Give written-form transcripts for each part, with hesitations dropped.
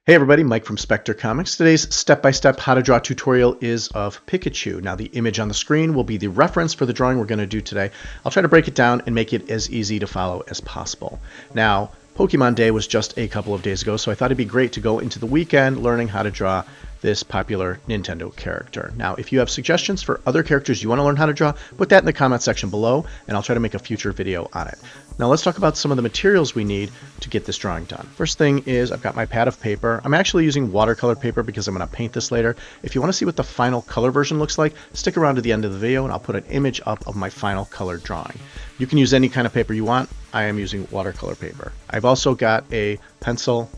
Hey everybody, Mike from Spectre Comics. Today's step-by-step how to draw tutorial is of Pikachu. Now the image on the screen will be the reference for the drawing we're going to do today. I'll try to break it down and make it as easy to follow as possible. Now, Pokemon Day was just a couple of days ago, so I thought it'd be great to go into the weekend learning how to draw this popular Nintendo character. Now, if you have suggestions for other characters you want to learn how to draw, put that in the comment section below, and I'll try to make a future video on it. Now let's talk about some of the materials we need to get this drawing done. First thing is I've got my pad of paper. I'm actually using watercolor paper because I'm going to paint this later. If you want to see what the final color version looks like, stick around to the end of the video and I'll put an image up of my final color drawing. You can use any kind of paper you want. I am using watercolor paper. I've also got a pencil,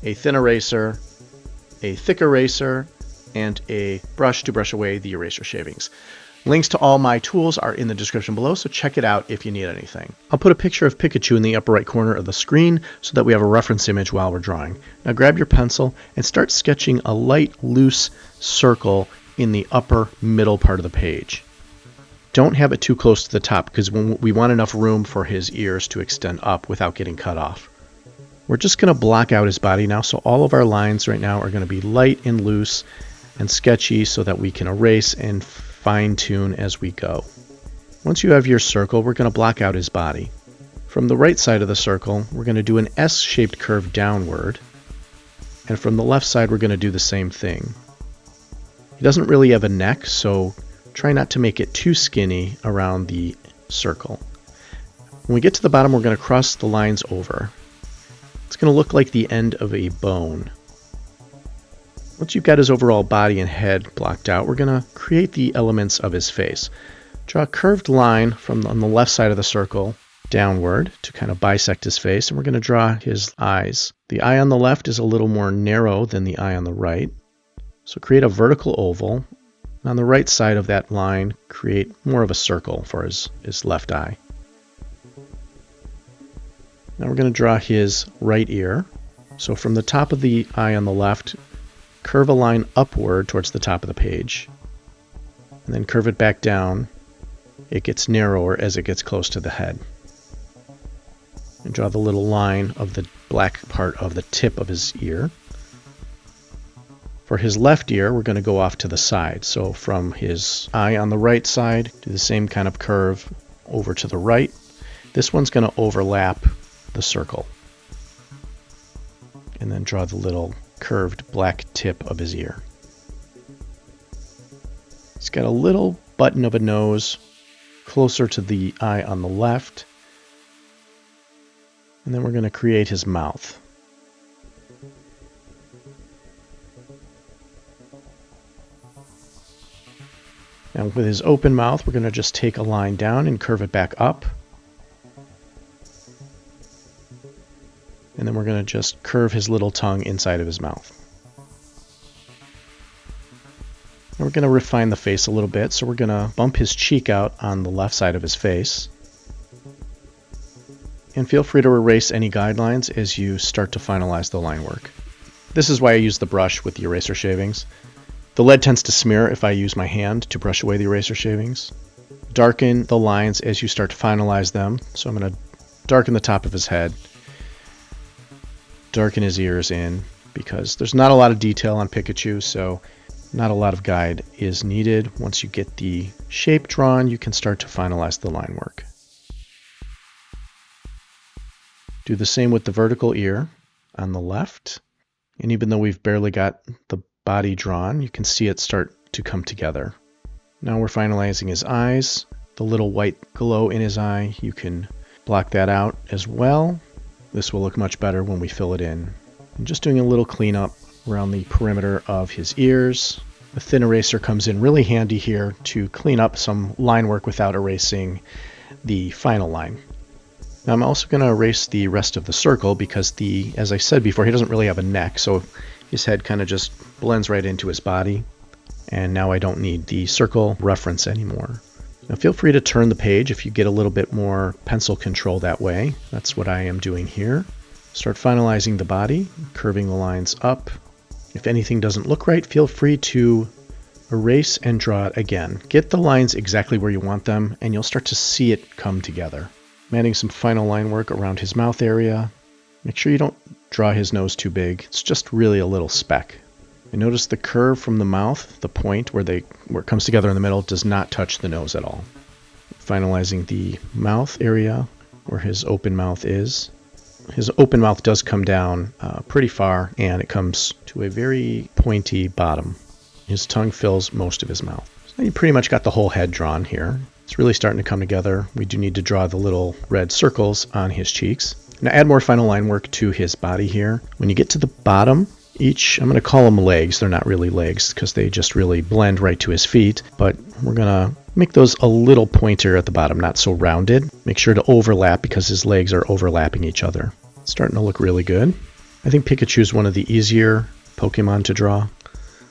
a thin eraser, a thick eraser, and a brush to brush away the eraser shavings. Links to all my tools are in the description below, so check it out if you need anything. I'll put a picture of Pikachu in the upper right corner of the screen so that we have a reference image while we're drawing. Now grab your pencil and start sketching a light, loose circle in the upper middle part of the page. Don't have it too close to the top because we want enough room for his ears to extend up without getting cut off. We're just going to block out his body now, so all of our lines right now are going to be light and loose and sketchy so that we can erase and fine-tune as we go. Once you have your circle, we're going to block out his body. From the right side of the circle, we're going to do an S-shaped curve downward, and from the left side, we're going to do the same thing. He doesn't really have a neck, so try not to make it too skinny around the circle. When we get to the bottom, we're going to cross the lines over. It's going to look like the end of a bone. Once you've got his overall body and head blocked out, we're going to create the elements of his face. Draw a curved line from on the left side of the circle downward to kind of bisect his face, and we're going to draw his eyes. The eye on the left is a little more narrow than the eye on the right, so create a vertical oval. And on the right side of that line, create more of a circle for his left eye. Now we're going to draw his right ear. So from the top of the eye on the left, curve a line upward towards the top of the page, and then curve it back down. It gets narrower as it gets close to the head. And draw the little line of the black part of the tip of his ear. For his left ear, we're going to go off to the side. So from his eye on the right side, do the same kind of curve over to the right. This one's going to overlap the circle. And then draw the little curved black tip of his ear. He's got a little button of a nose closer to the eye on the left. And then we're going to create his mouth. Now with his open mouth, we're going to just take a line down and curve it back up. And then we're going to just curve his little tongue inside of his mouth. And we're going to refine the face a little bit, so we're going to bump his cheek out on the left side of his face. And feel free to erase any guidelines as you start to finalize the line work. This is why I use the brush with the eraser shavings. The lead tends to smear if I use my hand to brush away the eraser shavings. Darken the lines as you start to finalize them. So I'm going to darken the top of his head. Darken his ears in because there's not a lot of detail on Pikachu, so not a lot of guide is needed. Once you get the shape drawn, you can start to finalize the line work. Do the same with the vertical ear on the left. And even though we've barely got the body drawn, you can see it start to come together. Now we're finalizing his eyes. The little white glow in his eye, you can block that out as well. This will look much better when we fill it in. I'm just doing a little cleanup around the perimeter of his ears. The thin eraser comes in really handy here to clean up some line work without erasing the final line. Now I'm also going to erase the rest of the circle because as I said before, he doesn't really have a neck, so his head kind of just blends right into his body. And now I don't need the circle reference anymore. Now feel free to turn the page if you get a little bit more pencil control that way. That's what I am doing here. Start finalizing the body, curving the lines up. If anything doesn't look right, feel free to erase and draw it again. Get the lines exactly where you want them, and you'll start to see it come together. I'm adding some final line work around his mouth area. Make sure you don't draw his nose too big. It's just really a little speck. And notice the curve from the mouth, the point where it comes together in the middle, does not touch the nose at all. Finalizing the mouth area where his open mouth is. His open mouth does come down pretty far, and it comes to a very pointy bottom. His tongue fills most of his mouth. So you pretty much got the whole head drawn here. It's really starting to come together. We do need to draw the little red circles on his cheeks. Now add more final line work to his body here. When you get to the bottom, I'm going to call them legs. They're not really legs because they just really blend right to his feet, but we're going to make those a little pointier at the bottom, not so rounded. Make sure to overlap because his legs are overlapping each other. It's starting to look really good. I think Pikachu is one of the easier Pokemon to draw.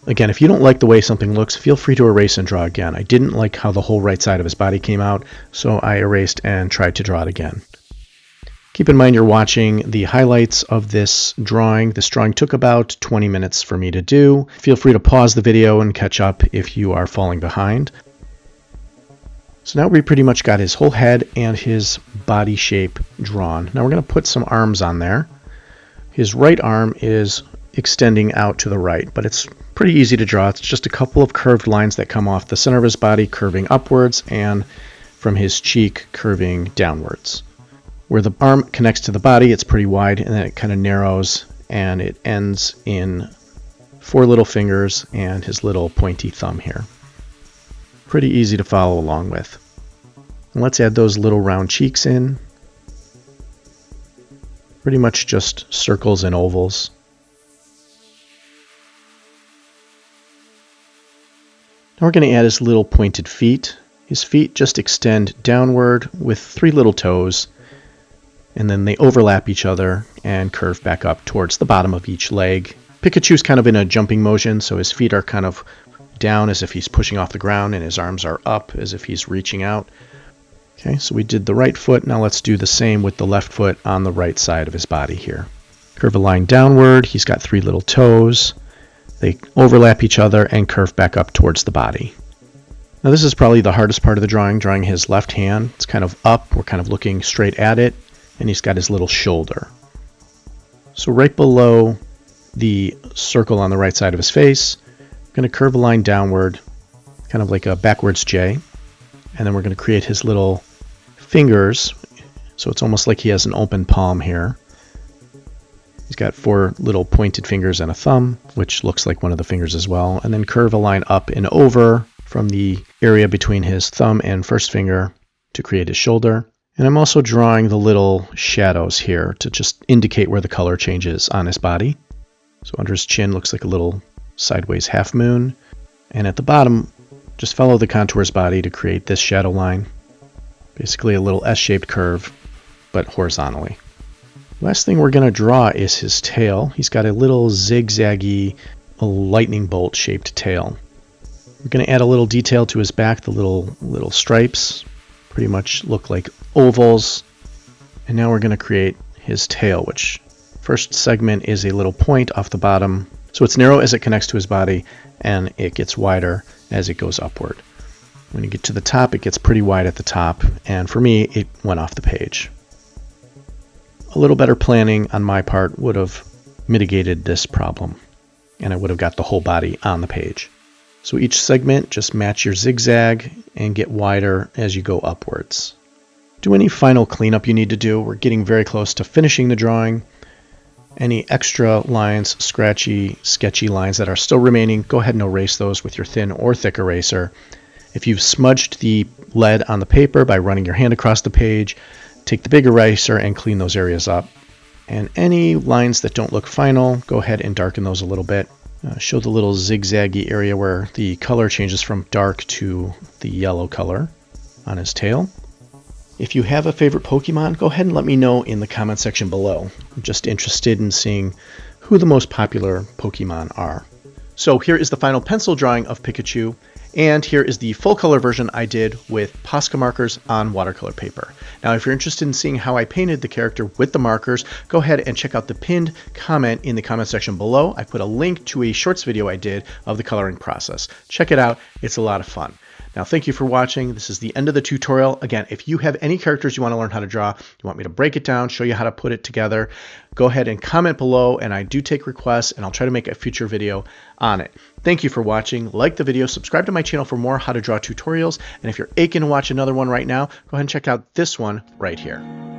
Again, if you don't like the way something looks, feel free to erase and draw again. I didn't like how the whole right side of his body came out, so I erased and tried to draw it again. Keep in mind you're watching the highlights of this drawing. This drawing took about 20 minutes for me to do. Feel free to pause the video and catch up if you are falling behind. So now we pretty much got his whole head and his body shape drawn. Now we're going to put some arms on there. His right arm is extending out to the right, but it's pretty easy to draw. It's just a couple of curved lines that come off the center of his body, curving upwards, and from his cheek, curving downwards. Where the arm connects to the body, it's pretty wide, and then it kind of narrows, and it ends in 4 little fingers and his little pointy thumb here. Pretty easy to follow along with. And let's add those little round cheeks in. Pretty much just circles and ovals. Now we're going to add his little pointed feet. His feet just extend downward with 3 little toes, and then they overlap each other and curve back up towards the bottom of each leg. Pikachu's kind of in a jumping motion, so his feet are kind of down as if he's pushing off the ground, and his arms are up as if he's reaching out. Okay, so we did the right foot. Now let's do the same with the left foot on the right side of his body here. Curve a line downward. He's got 3 little toes. They overlap each other and curve back up towards the body. Now this is probably the hardest part of the drawing his left hand. It's kind of up. We're kind of looking straight at it, and he's got his little shoulder. So right below the circle on the right side of his face, I'm going to curve a line downward, kind of like a backwards J, and then we're going to create his little fingers, so it's almost like he has an open palm here. He's got 4 little pointed fingers and a thumb, which looks like one of the fingers as well, and then curve a line up and over from the area between his thumb and first finger to create his shoulder. And I'm also drawing the little shadows here to just indicate where the color changes on his body. So under his chin looks like a little sideways half moon. And at the bottom, just follow the contour of his body to create this shadow line. Basically a little S-shaped curve, but horizontally. Last thing we're going to draw is his tail. He's got a little zigzaggy, lightning bolt shaped tail. We're going to add a little detail to his back. The little stripes pretty much look like ovals. And now we're going to create his tail, which first segment is a little point off the bottom. So it's narrow as it connects to his body, and it gets wider as it goes upward. When you get to the top, it gets pretty wide at the top, and for me, it went off the page. A little better planning on my part would have mitigated this problem, and I would have got the whole body on the page. So each segment, just match your zigzag and get wider as you go upwards. Do any final cleanup you need to do. We're getting very close to finishing the drawing. Any extra lines, scratchy, sketchy lines that are still remaining, go ahead and erase those with your thin or thick eraser. If you've smudged the lead on the paper by running your hand across the page, take the big eraser and clean those areas up. And any lines that don't look final, go ahead and darken those a little bit. Show the little zigzaggy area where the color changes from dark to the yellow color on his tail. If you have a favorite Pokemon, go ahead and let me know in the comment section below. I'm just interested in seeing who the most popular Pokemon are. So here is the final pencil drawing of Pikachu, and here is the full color version I did with Posca markers on watercolor paper. Now, if you're interested in seeing how I painted the character with the markers, go ahead and check out the pinned comment in the comment section below. I put a link to a shorts video I did of the coloring process. Check it out. It's a lot of fun. Now, thank you for watching. This is the end of the tutorial. Again, if you have any characters you want to learn how to draw, you want me to break it down, show you how to put it together, go ahead and comment below, and I do take requests, and I'll try to make a future video on it. Thank you for watching. Like the video, subscribe to my channel for more how to draw tutorials, and if you're aching to watch another one right now, go ahead and check out this one right here.